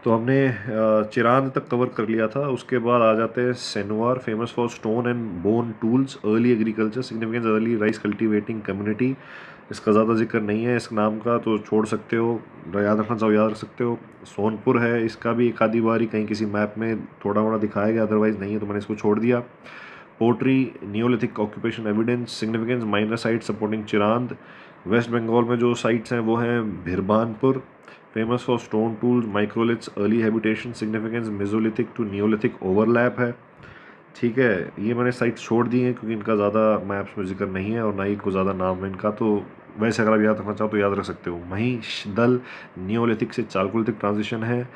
तो हमने चिरांद तक कवर कर लिया था। उसके बाद आ जाते हैं Senuwar, famous for stone and bone tools, early agriculture, significance early rice cultivating community. इसका ज़्यादा जिक्र नहीं है इस नाम का, तो छोड़ सकते हो, याद रखना चाहो याद रख सकते हो। सोनपुर है, इसका भी एक आधी बारी कहीं किसी मैप में थोड़ा मोड़ा दिखाया गया, अदरवाइज़ नहीं है, तो मैंने इसको छोड़ दिया। Pottery, neolithic occupation evidence, significance minor site supporting Chirand. West Bengal में जो साइट्स हैं वो हैं Birbhanpur, famous for stone tools, microliths, early habitation, significance mesolithic to neolithic overlap है। ठीक है, ये मैंने साइट्स छोड़ दी हैं क्योंकि इनका ज़्यादा मैप्स में जिक्र नहीं है और ना ही कोई ज़्यादा नाम है इनका, तो वैसे अगर आप याद रखना चाहो तो याद रख सकते हो। महिष दल नियोलिथिक से चालकोलिथिक ट्रांजिशन है,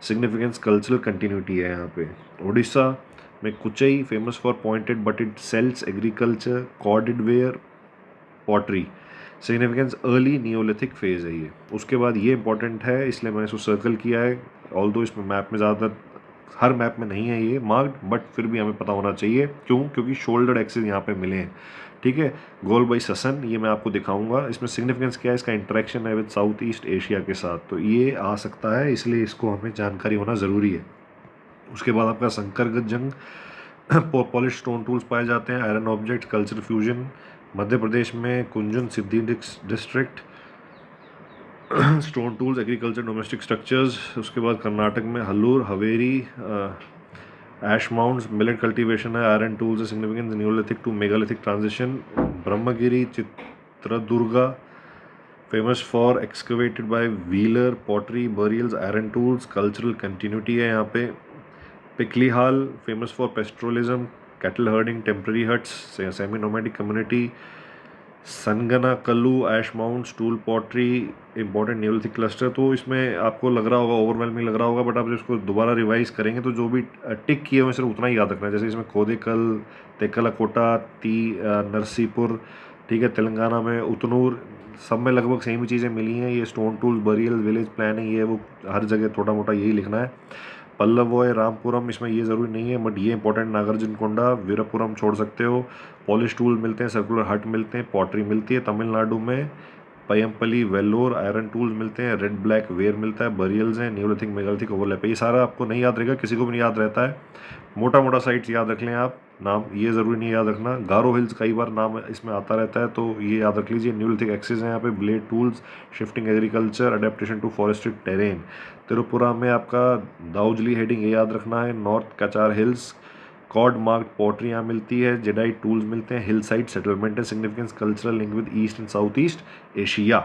सिग्निफिकेंस कल्चरल कंटिन्यूटी है यहाँ पे। उड़ीसा में Kuchai, famous for pointed butted celts, agriculture, corded ware, pottery, significance early neolithic phase है ये। उसके बाद ये इंपॉर्टेंट है इसलिए मैंने इसको सर्कल किया है, ऑल्दो इसमें मैप में ज़्यादातर हर मैप में नहीं है ये मार्क्ड, बट फिर भी हमें पता होना चाहिए। क्यों? क्योंकि शोल्डर्ड एक्सेस यहाँ पे मिले हैं। ठीक है, गोल बाई ससन, ये मैं आपको दिखाऊंगा। इसमें सिग्निफिकेंस क्या है, इसका इंटरेक्शन है विद साउथ ईस्ट एशिया के साथ, तो ये आ सकता है, इसलिए इसको हमें जानकारी होना ज़रूरी है। उसके बाद आपका संकरगत जंग, पॉलिश स्टोन टूल्स पाए जाते हैं, iron object, culture fusion. Madhya Pradesh में Kunjhun Sidhi district, stone tools, agriculture, domestic structures. उसके बाद कर्नाटक में Hallur, Haveri, ash mounds, millet cultivation है, आयरन टूल्स है, significance neolithic to megalithic transition. Brahmagiri, Chitradurga, famous for excavated by Wheeler, pottery, burials, iron tools, cultural continuity है यहाँ पे। Piklihal, famous for pastoralism, cattle herding, temporary huts, semi nomadic community. Sanganakallu, ash mound, stool pottery, important Neolithic cluster. तो इसमें आपको लग रहा होगा, overwhelming लग रहा होगा, बट आप इसको दोबारा रिवाइज करेंगे तो जो भी टिक किए हुए सिर्फ उतना ही याद रखना है। जैसे इसमें कोदेकल, तेकलाकोटा, नरसीपुर, ठीक है, तेलंगाना में उतनूर, सब में लगभग सेम ही चीज़ें मिली हैं। ये stone tools, burial, village planning, ये वो हर जगह थोड़ा मोटा यही लिखना है। पल्लवोय, रामपुरम, इसमें ये ज़रूरी नहीं है, बट ये इंपॉर्टेंट, नागार्जुनकोंडा, वीरपुरम छोड़ सकते हो। पॉलिश टूल मिलते हैं, सर्कुलर हट मिलते हैं, पॉटरी मिलती है तमिलनाडु में, पयमपली, वेल्लोर, आयरन टूल्स मिलते हैं, रेड ब्लैक वेयर मिलता है, बरियल्स हैं, न्यूलिथिक मेगालिथिक ओवरलैप है। ये सारा आपको नहीं याद रहेगा, किसी को भी नहीं याद रहता है, मोटा मोटा साइट्स याद रख लें आप, नाम ये ज़रूरी नहीं याद रखना। गारो हिल्स कई बार नाम इसमें आता रहता है, तो ये याद रख लीजिए। न्यूलिथिक एक्सेस है यहाँ पे, blade tools, shifting agriculture, adaptation to forested terrain. Tripura में आपका दाउजली हेडिंग, ये याद रखना है। North Cachar hills, cord marked pottery यहाँ मिलती है, जेडाइट टूल्स मिलते हैं, हिल साइड सेटलमेंट है, significance cultural link with east and south east Asia.